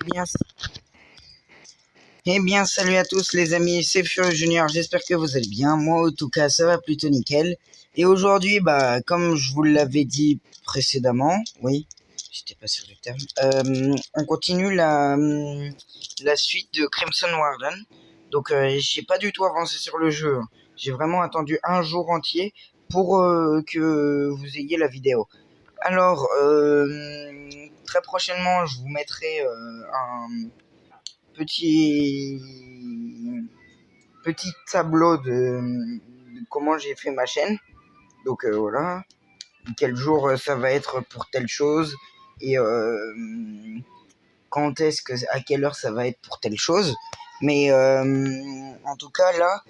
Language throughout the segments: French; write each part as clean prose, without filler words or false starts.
Bien. Eh bien, salut à tous les amis, c'est Furious Junior, j'espère que vous allez bien. Moi, en tout cas, ça va plutôt nickel. Et aujourd'hui, comme je vous l'avais dit précédemment, oui, j'étais pas sur le terme, on continue la suite de Crimson Warden. Donc, j'ai pas du tout avancé sur le jeu. J'ai vraiment attendu un jour entier pour que vous ayez la vidéo. Alors, très prochainement, je vous mettrai un petit tableau de comment j'ai fait ma chaîne. Donc voilà, quel jour ça va être pour telle chose et quand est-ce que à quelle heure ça va être pour telle chose. Mais en tout cas là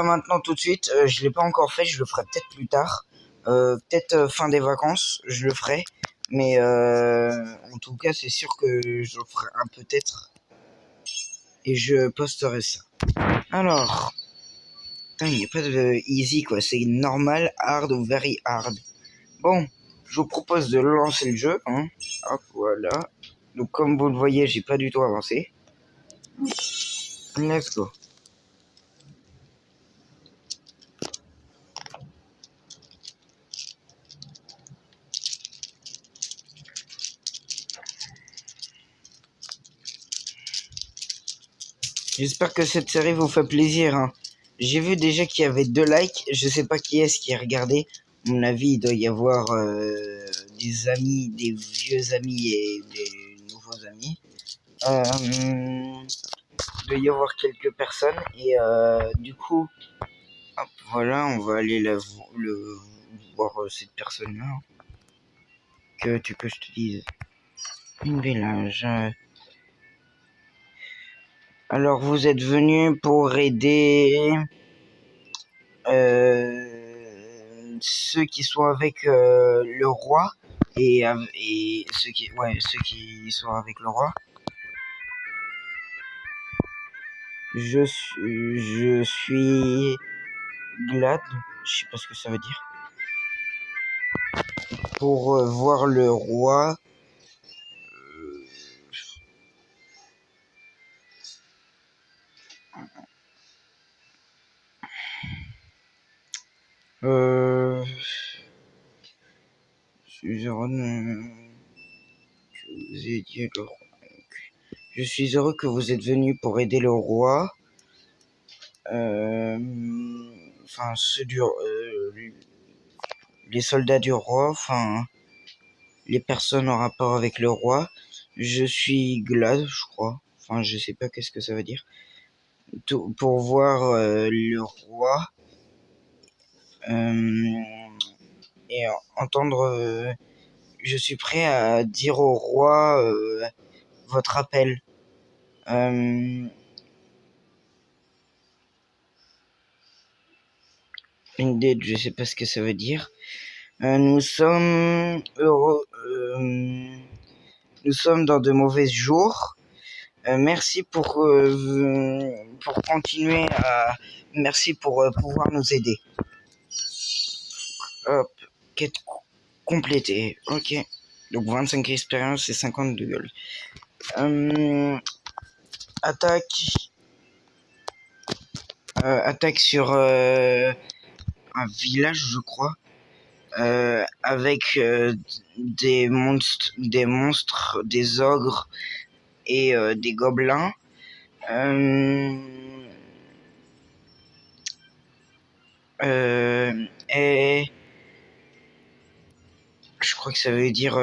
maintenant tout de suite, je l'ai pas encore fait, je le ferai peut-être plus tard. Peut-être fin des vacances, je le ferai. Mais en tout cas, c'est sûr que je le ferai un peut-être et je posterai ça. Alors, il n'y a pas de easy quoi, c'est normal, hard ou very hard. Bon, je vous propose de lancer le jeu, hein. Hop, voilà. Donc comme vous le voyez, j'ai pas du tout avancé. Let's go. J'espère que cette série vous fait plaisir, hein. J'ai vu déjà qu'il y avait 2 likes, je sais pas qui est-ce qui a regardé. À mon avis, il doit y avoir des amis, des vieux amis et des nouveaux amis. Il doit y avoir quelques personnes et du coup, hop, voilà, on va aller voir cette personne-là. Que tu que je te dise. Une village. Alors vous êtes venu pour aider ceux qui sont avec le roi et ceux qui sont avec le roi. Je suis glad, je sais pas ce que ça veut dire. Pour voir le roi. Je suis heureux que vous aidiez le roi. Je suis heureux que vous êtes venu pour aider le roi. Enfin, les soldats du roi, enfin, les personnes en rapport avec le roi. Je suis glad, je crois. Enfin, je sais pas qu'est-ce que ça veut dire. Pour voir le roi et entendre. Je suis prêt à dire au roi votre appel. Indeed, je sais pas ce que ça veut dire. Nous sommes heureux. Nous sommes dans de mauvais jours. Merci pour continuer à. Merci pour pouvoir nous aider. Hop, quête complétée. Ok. Donc 25 expériences et 50 de gold. Attaque sur un village, je crois. Avec des monstres, des ogres et des gobelins. Et je crois que ça veut dire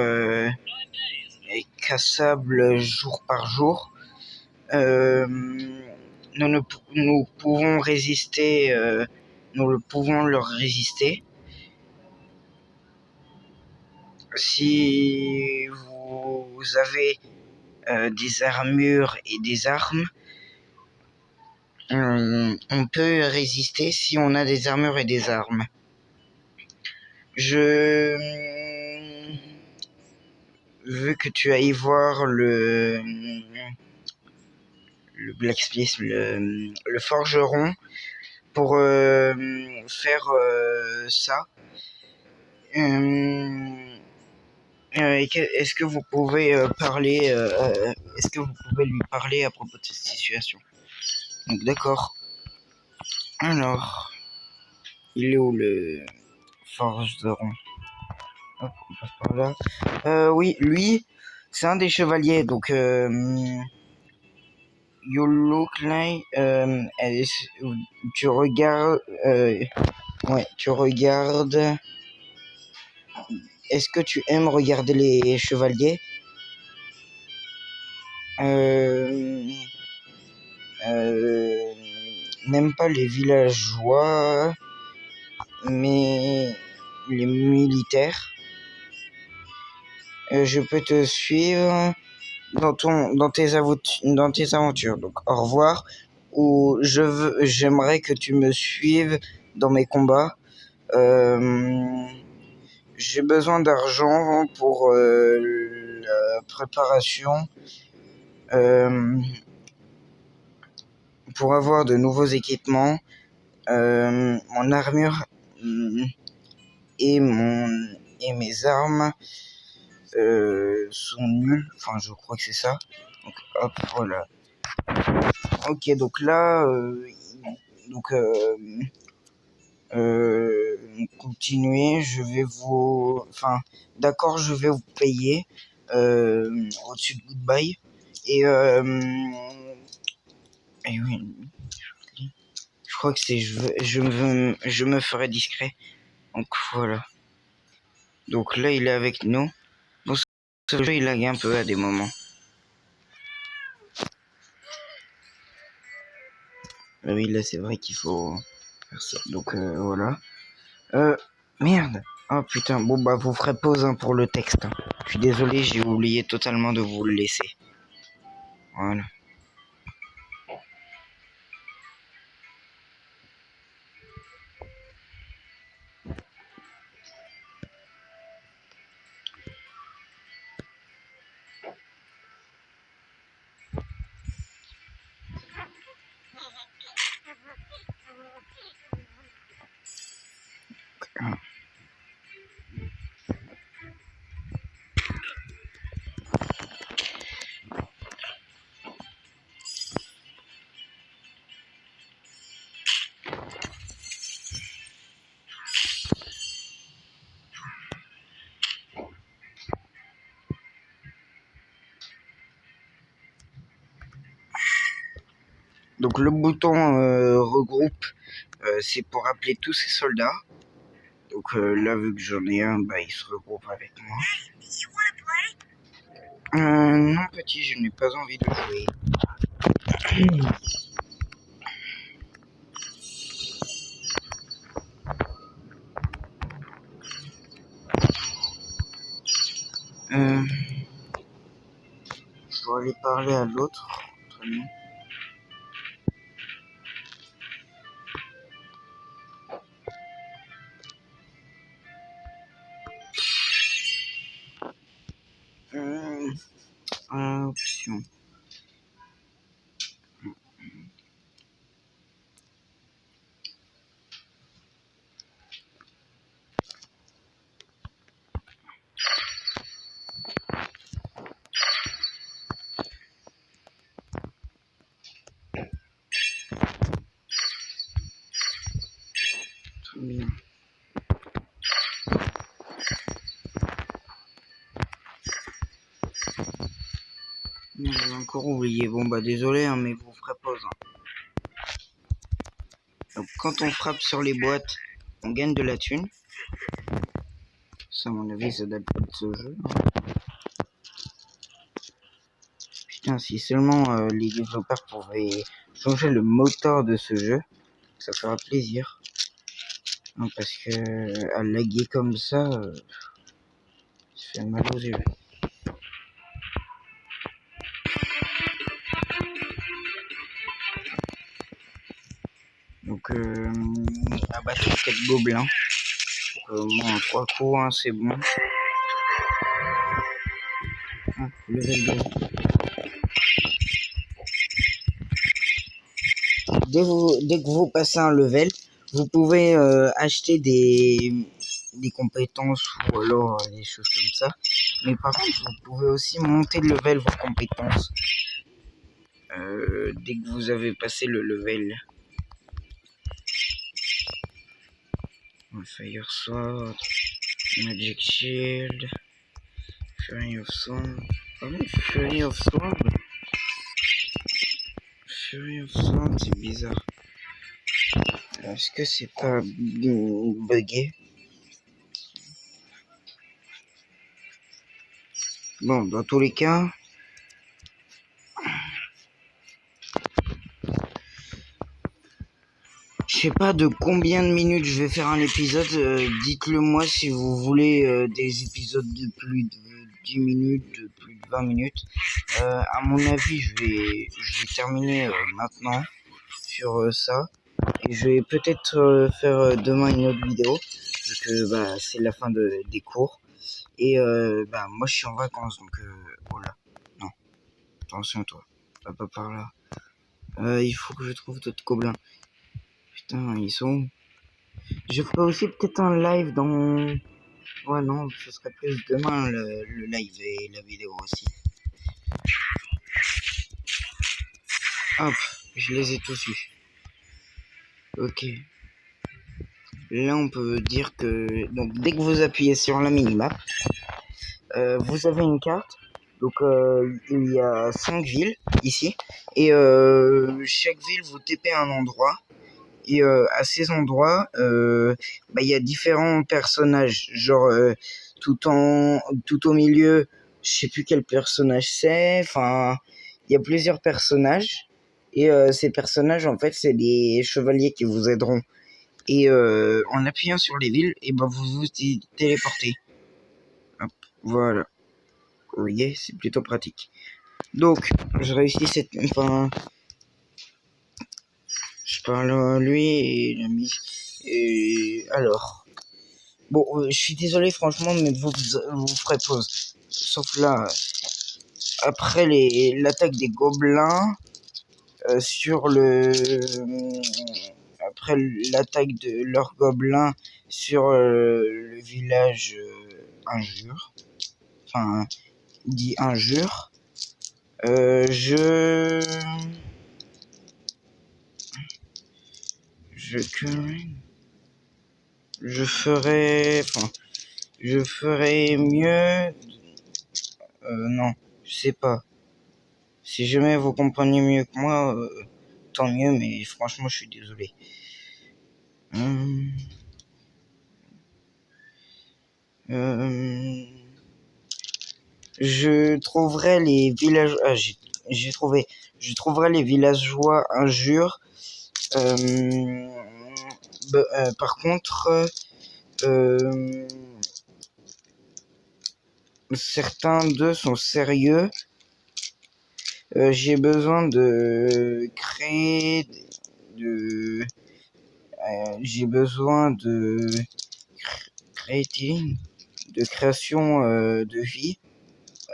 cassable jour par jour. Nous pouvons résister, nous pouvons leur résister. Si vous avez des armures et des armes, on peut résister si on a des armures et des armes. Je veux que tu ailles voir le blacksmith, le forgeron, pour faire ça. Est-ce que vous pouvez parler est-ce que vous pouvez lui parler à propos de cette situation? Donc d'accord. Alors, il est où le forgeron? Hop, on passe par là. Oui, lui, c'est un des chevaliers. Donc, you look like, tu regardes, ouais, tu regardes. Est-ce que tu aimes regarder les chevaliers? N'aime pas les villageois, mais les militaires. Je peux te suivre dans tes aventures. Donc au revoir. Ou j'aimerais que tu me suives dans mes combats. J'ai besoin d'argent pour la préparation. Pour avoir de nouveaux équipements. Mon armure et mes armes sont nulles. Enfin, je crois que c'est ça. Donc, hop, voilà. Ok, donc là, continuez. Je vais vous, enfin, d'accord, je vais vous payer au-dessus de Goodbye. Et oui, je crois que c'est, je me ferai discret. Donc voilà. Donc là, il est avec nous. Bon, ce jeu, il lag un peu à des moments. Oui, là, c'est vrai qu'il faut faire ça. Donc voilà. Merde. Oh putain. Bon, bah, vous ferez pause hein, pour le texte. Hein. Je suis désolé, j'ai oublié totalement de vous le laisser. Voilà. Donc le bouton regroupe, c'est pour appeler tous ces soldats. Donc là, vu que j'en ai un, bah, il se regroupe avec moi. Non, petit, je n'ai pas envie de jouer. Je dois aller parler à l'autre. Option. Très bien. J'ai encore oublié. Bon bah désolé, hein, mais vous ferez pause. Hein. Donc quand on frappe sur les boîtes, on gagne de la thune. Ça, à mon avis, ça date pas de ce jeu. Hein. Putain, si seulement les développeurs pouvaient changer le moteur de ce jeu, ça fera plaisir. Non, parce que à laguer comme ça, ça fait mal aux yeux. Donc, abattre 4 gobelins. Bon, 3 coups, hein, c'est bon. Ah, level 2. Dès que vous passez un level, vous pouvez acheter des compétences ou alors des choses comme ça. Mais par contre, vous pouvez aussi monter le level vos compétences. Dès que vous avez passé le level. Fire Sword, Magic Shield, Fury of Sword. Ah oui, Fury of Sword. Fury of Sword, c'est bizarre. Est-ce que c'est pas bugué? Bon, dans tous les cas, je sais pas de combien de minutes je vais faire un épisode. Dites-le moi si vous voulez des épisodes de plus de 10 minutes, de plus de 20 minutes. À mon avis, je vais terminer maintenant sur ça. Et je vais peut-être faire demain une autre vidéo. Parce que c'est la fin des cours. Et moi je suis en vacances, donc voilà. Non, attention toi. Pas par là. Il faut que je trouve d'autres gobelins. Putain, ils sont où? Je ferai aussi peut-être un live dans... Ouais, non, ce serait plus demain le live et la vidéo aussi. Hop, je les ai tous eus. Ok. Là, on peut dire que... Donc, dès que vous appuyez sur la minimap, vous avez une carte. Donc, il y a 5 villes ici. Et chaque ville, vous TP un endroit. Et à ces endroits, il y a différents personnages. Genre, tout au milieu, je sais plus quel personnage c'est. Enfin, il y a plusieurs personnages. Et ces personnages, en fait, c'est des chevaliers qui vous aideront. Et en appuyant sur les villes, et vous vous téléportez. Hop, voilà. Vous voyez, c'est plutôt pratique. Donc, je réussis cette... Enfin... Je parle à lui et l'ami. Et alors... Bon, je suis désolé franchement, mais vous ferez pause. Sauf là, après l'attaque des gobelins, sur le... Après l'attaque de leurs gobelins sur le village injure. Enfin, dit injure. Je ferais mieux. Non, je sais pas. Si jamais vous comprenez mieux que moi, tant mieux, mais franchement, je suis désolé. Je trouverai les villages... Ah, j'ai trouvé. Je trouverai les villageois injures. Par contre... certains d'eux sont sérieux. J'ai besoin de créer j'ai besoin de création de vie,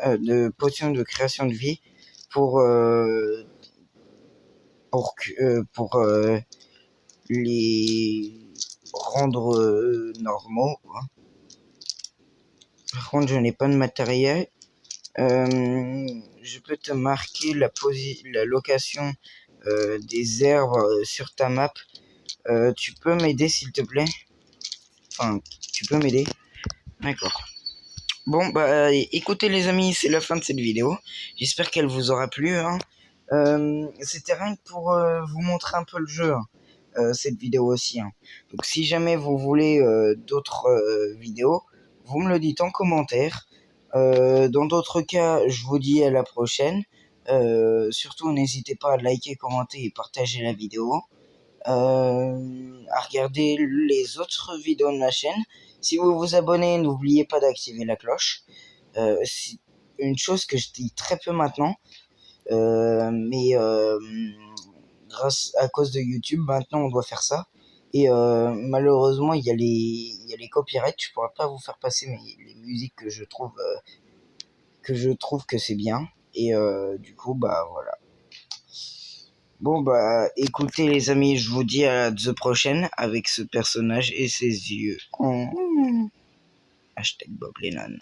de potions de création de vie pour les rendre normaux, quoi. Par contre, je n'ai pas de matériel. Je peux te marquer la location des herbes sur ta map. Tu peux m'aider s'il te plaît? Enfin, tu peux m'aider? D'accord. Bon, écoutez les amis, c'est la fin de cette vidéo. J'espère qu'elle vous aura plu. Hein. C'était rien que pour vous montrer un peu le jeu, hein, cette vidéo aussi. Hein. Donc si jamais vous voulez d'autres vidéos, vous me le dites en commentaire. Dans d'autres cas, je vous dis à la prochaine. Surtout, n'hésitez pas à liker, commenter et partager la vidéo. À regarder les autres vidéos de la chaîne. Si vous vous abonnez, n'oubliez pas d'activer la cloche. C'est une chose que je dis très peu maintenant. Mais à cause de YouTube, maintenant on doit faire ça. Et malheureusement, il y a les copyrights. Je pourrais pas vous faire passer les musiques que je trouve que c'est bien. Et du coup, voilà. Bon, écoutez les amis, je vous dis à la prochaine avec ce personnage et ses yeux. Hashtag Bob Lennon.